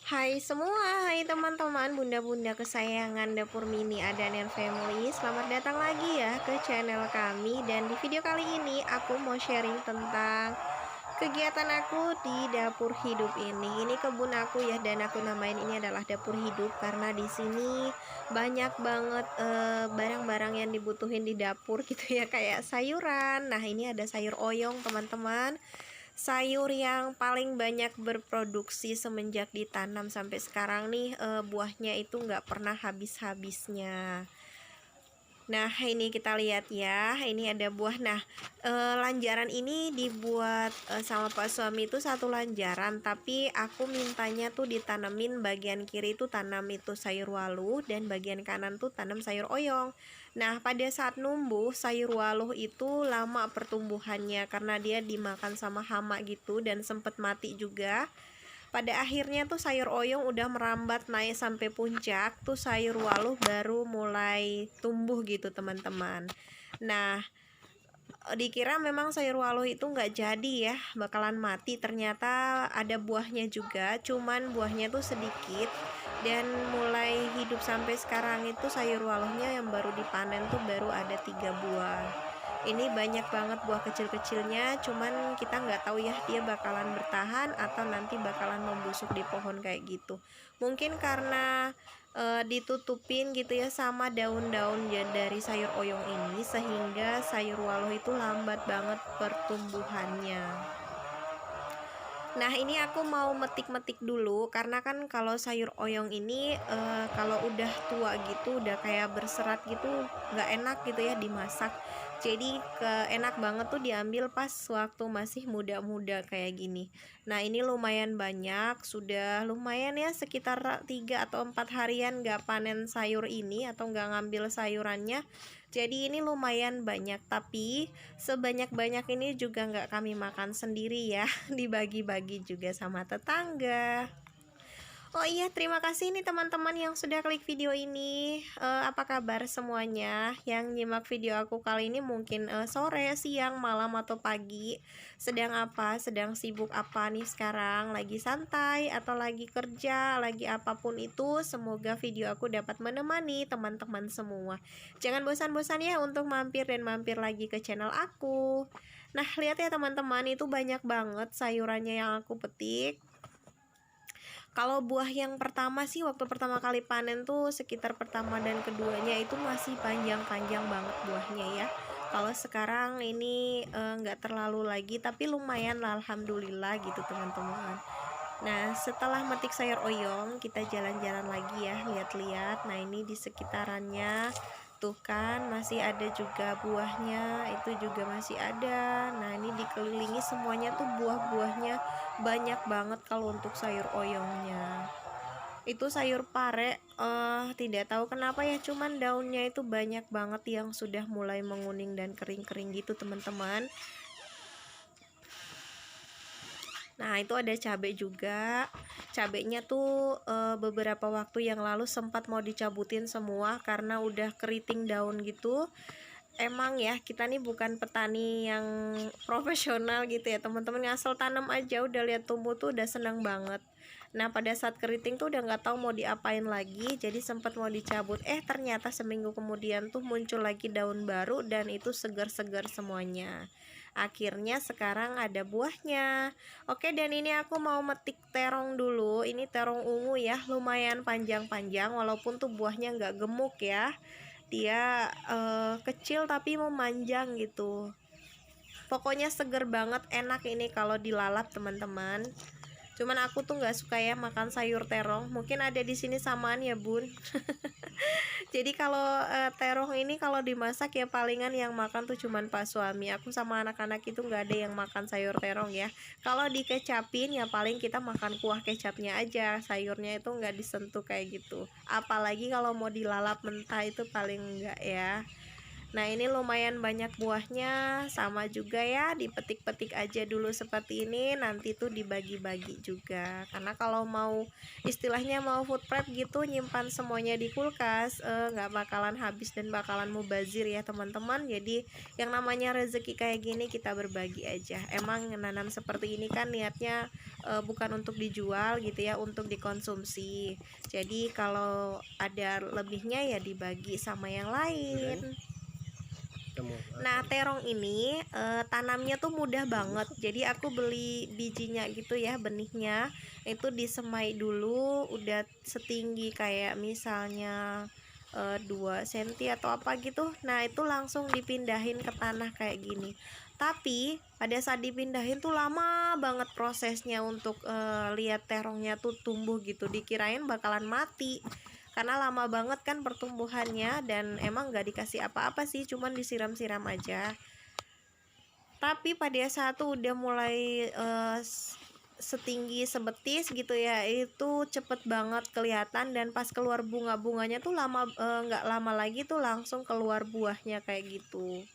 Hai semua, hai teman-teman, bunda-bunda kesayangan Dapur Mini Adaner Family. Selamat datang lagi ya ke channel kami. Dan di video kali ini aku mau sharing tentang kegiatan aku di dapur hidup ini. Ini kebun aku ya, dan aku namain ini adalah dapur hidup karena di sini banyak banget barang-barang yang dibutuhin di dapur gitu ya, kayak sayuran. Nah, ini ada sayur oyong, teman-teman. Sayur yang paling banyak berproduksi semenjak ditanam sampai sekarang nih, buahnya itu nggak pernah habis-habisnya. Nah, ini kita lihat ya, ini ada buah. Nah, lanjaran ini dibuat sama Pak suami itu satu lanjaran, tapi aku mintanya tuh ditanemin bagian kiri itu tanam itu sayur waluh, dan bagian kanan tuh tanam sayur oyong. Nah, pada saat numbuh sayur waluh itu lama pertumbuhannya karena dia dimakan sama hama gitu dan sempet mati juga. Pada akhirnya tuh sayur oyong udah merambat naik sampai puncak, tuh sayur waluh baru mulai tumbuh gitu teman-teman. Nah, dikira memang sayur waluh itu nggak jadi ya, bakalan mati. Ternyata ada buahnya juga, cuman buahnya tuh sedikit. Dan mulai hidup sampai sekarang itu sayur waluhnya yang baru dipanen tuh baru ada 3 buah. Ini banyak banget buah kecil-kecilnya, cuman kita nggak tahu ya dia bakalan bertahan atau nanti bakalan membusuk di pohon kayak gitu. Mungkin karena ditutupin gitu ya sama daun-daun ya dari sayur oyong ini, sehingga sayur waluh itu lambat banget pertumbuhannya. Nah, ini aku mau metik-metik dulu karena kan kalau sayur oyong ini kalau udah tua gitu, udah kayak berserat gitu, nggak enak gitu ya dimasak. Jadi enak banget tuh diambil pas waktu masih muda-muda kayak gini. Nah, ini lumayan banyak, sudah lumayan ya sekitar 3 atau 4 harian nggak panen sayur ini atau nggak ngambil sayurannya. Jadi ini lumayan banyak, tapi sebanyak-banyak ini juga nggak kami makan sendiri ya, dibagi-bagi juga sama tetangga. Oh iya, terima kasih nih teman-teman yang sudah klik video ini. Apa kabar semuanya yang nyimak video aku kali ini? Mungkin sore, siang, malam, atau pagi. Sedang apa? Sedang sibuk apa nih sekarang? Lagi santai atau lagi kerja? Lagi apapun itu, semoga video aku dapat menemani teman-teman semua. Jangan bosan-bosan ya untuk mampir dan mampir lagi ke channel aku. Nah, lihat ya teman-teman, itu banyak banget sayurannya yang aku petik. Kalau buah yang pertama sih, waktu pertama kali panen tuh sekitar pertama dan keduanya itu masih panjang-panjang banget buahnya ya. Kalau sekarang ini nggak terlalu lagi, tapi lumayan lah, alhamdulillah gitu teman-teman. Nah, setelah metik sayur oyong, kita jalan-jalan lagi ya, lihat-lihat. Nah, ini di sekitarannya tuh kan masih ada juga buahnya, itu juga masih ada. Nah, ini dikelilingi semuanya tuh buah-buahnya banyak banget kalau untuk sayur oyongnya. Itu sayur pare, tidak tahu kenapa ya, cuman daunnya itu banyak banget yang sudah mulai menguning dan kering-kering gitu teman-teman. Nah, itu ada cabai juga. Cabainya tuh beberapa waktu yang lalu sempat mau dicabutin semua karena udah keriting daun gitu. Emang ya, kita nih bukan petani yang profesional gitu ya teman-teman, ngasal tanam aja udah lihat tumbuh tuh udah senang banget. Nah, pada saat keriting tuh udah nggak tahu mau diapain lagi, jadi sempat mau dicabut. Ternyata seminggu kemudian tuh muncul lagi daun baru dan itu segar-segar semuanya. Akhirnya sekarang ada buahnya. Oke, dan ini aku mau metik terong dulu. Ini terong ungu ya, lumayan panjang-panjang walaupun tuh buahnya nggak gemuk ya. Dia kecil tapi memanjang gitu. Pokoknya seger banget, enak ini kalau dilalap teman-teman. Cuman aku tuh nggak suka ya makan sayur terong. Mungkin ada di sini samaan ya bun. Jadi kalau terong ini kalau dimasak ya palingan yang makan tuh cuman Pak suami. Aku sama anak-anak itu nggak ada yang makan sayur terong ya. Kalau dikecapin ya paling kita makan kuah kecapnya aja. Sayurnya itu nggak disentuh kayak gitu. Apalagi kalau mau dilalap mentah itu paling enggak ya. Nah, ini lumayan banyak buahnya, sama juga ya, dipetik-petik aja dulu seperti ini, nanti tuh dibagi-bagi juga. Karena kalau mau istilahnya mau food prep gitu, nyimpan semuanya di kulkas, nggak bakalan habis dan bakalan mubazir ya teman-teman. Jadi yang namanya rezeki kayak gini kita berbagi aja. Emang nanam seperti ini kan niatnya bukan untuk dijual gitu ya, untuk dikonsumsi. Jadi kalau ada lebihnya ya dibagi sama yang lain. Nah, terong ini tanamnya tuh mudah banget. Jadi aku beli bijinya gitu ya, benihnya. Itu disemai dulu udah setinggi kayak misalnya 2 cm atau apa gitu. Nah, itu langsung dipindahin ke tanah kayak gini. Tapi pada saat dipindahin tuh lama banget prosesnya untuk lihat terongnya tuh tumbuh gitu. Dikirain bakalan mati karena lama banget kan pertumbuhannya, dan emang gak dikasih apa-apa sih, cuman disiram-siram aja. Tapi pada saat tuh udah mulai setinggi sebetis gitu ya, itu cepet banget kelihatan, dan pas keluar bunga-bunganya tuh nggak lama lagi tuh langsung keluar buahnya kayak gitu.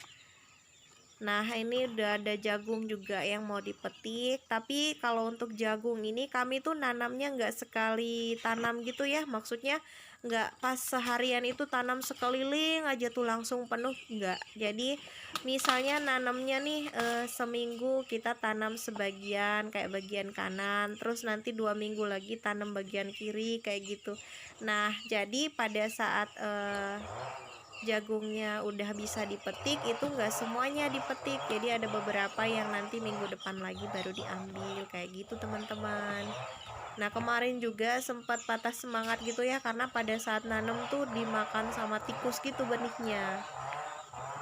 Nah, ini udah ada jagung juga yang mau dipetik. Tapi kalau untuk jagung ini kami tuh nanamnya nggak sekali tanam gitu ya. Maksudnya nggak pas seharian itu tanam sekeliling aja tuh langsung penuh, nggak. Jadi misalnya nanamnya nih seminggu kita tanam sebagian kayak bagian kanan, terus nanti 2 minggu lagi tanam bagian kiri kayak gitu. Nah, jadi pada saat jagungnya udah bisa dipetik, itu enggak semuanya dipetik, jadi ada beberapa yang nanti minggu depan lagi baru diambil kayak gitu teman-teman. Nah, kemarin juga sempat patah semangat gitu ya, karena pada saat nanam tuh dimakan sama tikus gitu benihnya.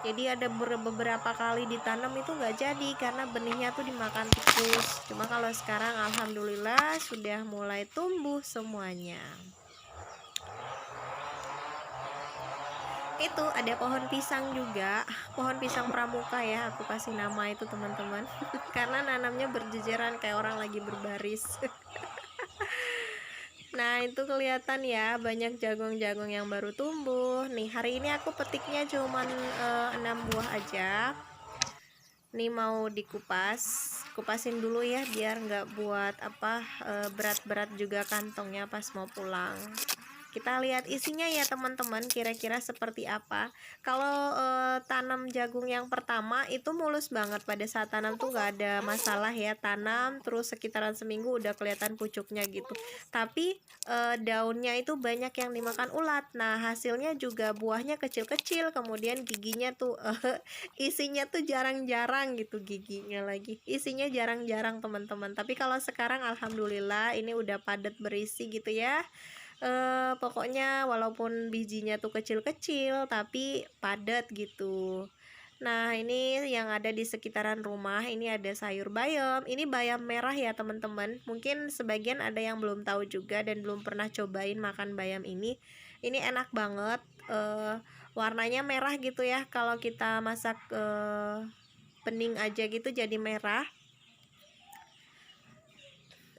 Jadi ada beberapa kali ditanam itu nggak jadi karena benihnya tuh dimakan tikus. Cuma kalau sekarang alhamdulillah sudah mulai tumbuh semuanya. Itu ada pohon pisang juga, pohon pisang pramuka ya aku kasih nama itu teman-teman. Karena nanamnya berjejeran kayak orang lagi berbaris. Nah, itu kelihatan ya banyak jagung-jagung yang baru tumbuh nih. Hari ini aku petiknya cuman 6 buah aja. Nih mau dikupas, kupasin dulu ya biar nggak buat apa berat-berat juga kantongnya pas mau pulang. Kita lihat isinya ya teman-teman, kira-kira seperti apa. Kalau tanam jagung yang pertama itu mulus banget, pada saat tanam tuh nggak ada masalah ya, tanam terus sekitaran seminggu udah kelihatan pucuknya gitu. Tapi daunnya itu banyak yang dimakan ulat. Nah, hasilnya juga buahnya kecil-kecil, kemudian giginya tuh isinya tuh jarang-jarang gitu, giginya lagi isinya jarang-jarang teman-teman. Tapi kalau sekarang alhamdulillah ini udah padat berisi gitu ya. Pokoknya walaupun bijinya tuh kecil-kecil tapi padat gitu. Nah, ini yang ada di sekitaran rumah, ini ada sayur bayam. Ini bayam merah ya teman-teman. Mungkin sebagian ada yang belum tahu juga dan belum pernah cobain makan bayam ini. Ini enak banget. Warnanya merah gitu ya. Kalau kita masak bening aja gitu jadi merah.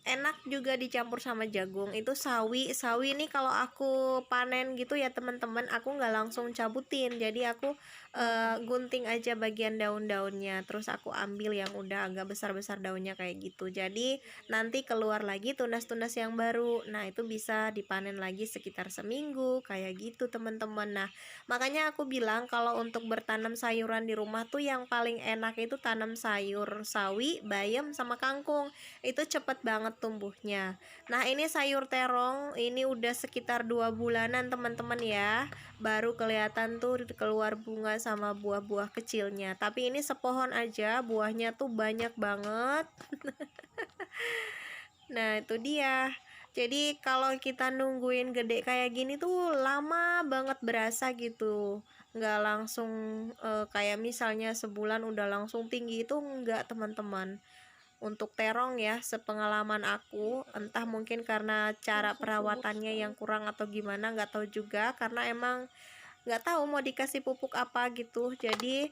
Enak juga dicampur sama jagung. Itu sawi ini kalau aku panen gitu ya teman-teman, aku nggak langsung cabutin, jadi aku gunting aja bagian daun-daunnya, terus aku ambil yang udah agak besar-besar daunnya kayak gitu. Jadi nanti keluar lagi tunas-tunas yang baru. Nah, itu bisa dipanen lagi sekitar seminggu kayak gitu teman-teman. Nah, makanya aku bilang kalau untuk bertanam sayuran di rumah tuh yang paling enak itu tanam sayur sawi, bayam sama kangkung. Itu cepet banget tumbuhnya. Nah, ini sayur terong ini udah sekitar 2 bulanan teman-teman ya, baru kelihatan tuh keluar bunga sama buah-buah kecilnya. Tapi ini sepohon aja buahnya tuh banyak banget. Nah, itu dia. Jadi kalau kita nungguin gede kayak gini tuh lama banget berasa gitu, nggak langsung kayak misalnya sebulan udah langsung tinggi, itu enggak teman-teman. Untuk terong ya, sepengalaman aku, entah mungkin karena cara perawatannya yang kurang atau gimana, nggak tahu juga, karena emang nggak tahu mau dikasih pupuk apa gitu. Jadi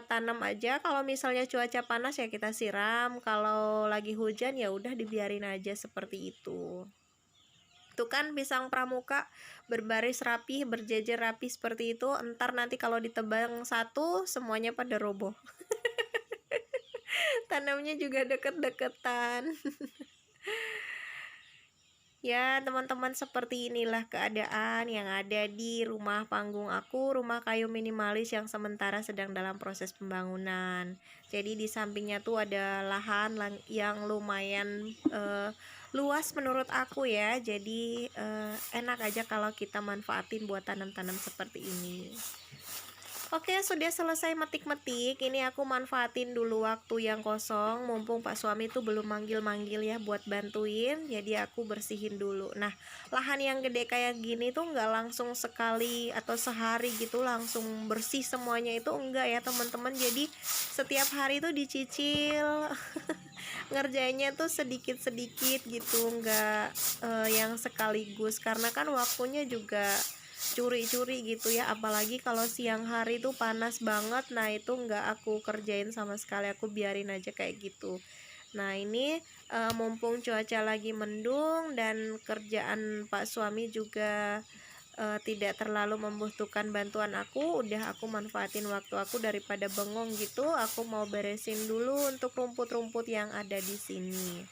tanam aja, kalau misalnya cuaca panas ya kita siram, kalau lagi hujan ya udah dibiarin aja seperti itu. Tuh kan pisang pramuka berbaris rapi, berjejer rapi seperti itu. Entar nanti kalau ditebang satu, semuanya pada roboh. Tanamnya juga deket-deketan. Ya, teman-teman, seperti inilah keadaan yang ada di rumah panggung aku, rumah kayu minimalis yang sementara sedang dalam proses pembangunan. Jadi di sampingnya tuh ada lahan yang lumayan luas menurut aku ya. Jadi enak aja kalau kita manfaatin buat tanam-tanam seperti ini. Oke, sudah selesai metik-metik. Ini aku manfaatin dulu waktu yang kosong. Mumpung Pak suami tuh belum manggil-manggil ya buat bantuin. Jadi aku bersihin dulu. Nah, lahan yang gede kayak gini tuh nggak langsung sekali atau sehari gitu langsung bersih semuanya, itu enggak ya teman-teman. Jadi setiap hari tuh dicicil. Ngerjainnya tuh sedikit-sedikit gitu, nggak yang sekaligus. Karena kan waktunya juga curi-curi gitu ya, apalagi kalau siang hari tuh panas banget. Nah itu nggak aku kerjain sama sekali, aku biarin aja kayak gitu. Nah ini mumpung cuaca lagi mendung dan kerjaan Pak suami juga tidak terlalu membutuhkan bantuan aku, udah aku manfaatin waktu aku daripada bengong gitu. Aku mau beresin dulu untuk rumput-rumput yang ada di sini.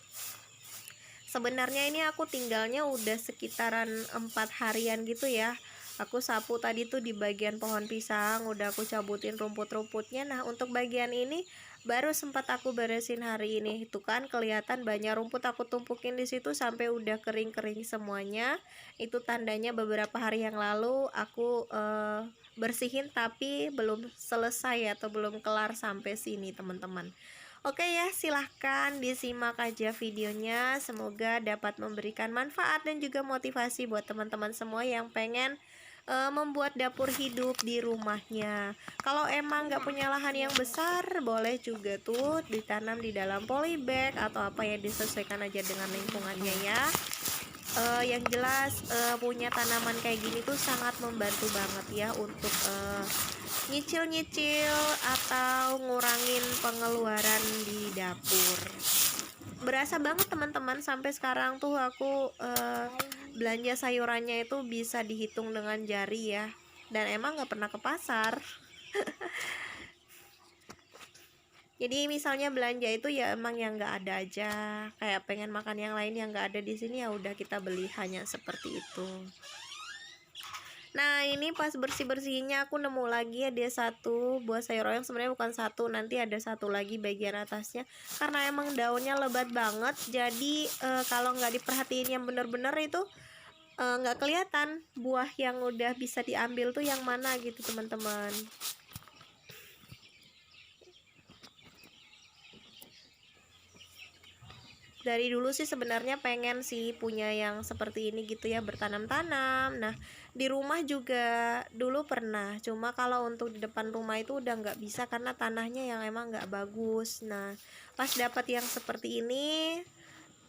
Sebenarnya ini aku tinggalnya udah sekitaran 4 harian gitu ya. Aku sapu tadi tuh di bagian pohon pisang, udah aku cabutin rumput-rumputnya. Nah untuk bagian ini baru sempat aku beresin hari ini. Itu kan kelihatan banyak rumput aku tumpukin di situ sampai udah kering-kering semuanya. Itu tandanya beberapa hari yang lalu aku bersihin tapi belum selesai atau belum kelar sampai sini teman-teman. Oke ya, silahkan disimak aja videonya. Semoga dapat memberikan manfaat dan juga motivasi buat teman-teman semua yang pengen membuat dapur hidup di rumahnya. Kalau emang nggak punya lahan yang besar, boleh juga tuh ditanam di dalam polybag atau apa ya, disesuaikan aja dengan lingkungannya ya. Yang jelas punya tanaman kayak gini tuh sangat membantu banget ya untuk nyicil-nyicil atau ngurangin pengeluaran di dapur. Berasa banget teman-teman, sampai sekarang tuh aku belanja sayurannya itu bisa dihitung dengan jari ya, dan emang nggak pernah ke pasar. Jadi misalnya belanja itu ya emang yang nggak ada aja, kayak pengen makan yang lain yang nggak ada di sini ya udah kita beli, hanya seperti itu. Nah ini pas bersih-bersihnya aku nemu lagi ada satu buah sayur oyong, sebenarnya bukan satu, nanti ada satu lagi bagian atasnya, karena emang daunnya lebat banget. Jadi kalau nggak diperhatiin yang bener-bener itu nggak kelihatan buah yang udah bisa diambil tuh yang mana gitu teman-teman. Dari dulu sih sebenarnya pengen sih punya yang seperti ini gitu ya, bertanam-tanam. Nah di rumah juga dulu pernah, cuma kalau untuk di depan rumah itu udah nggak bisa karena tanahnya yang emang nggak bagus. Nah pas dapat yang seperti ini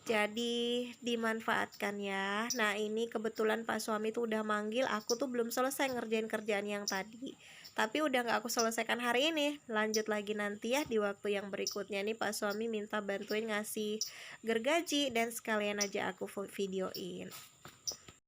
jadi dimanfaatkan ya. Nah ini kebetulan Pak suami tuh udah manggil, aku tuh belum selesai ngerjain kerjaan yang tadi, tapi udah nggak aku selesaikan hari ini, lanjut lagi nanti ya di waktu yang berikutnya. Nih Pak suami minta bantuin ngasih gergaji dan sekalian aja aku videoin.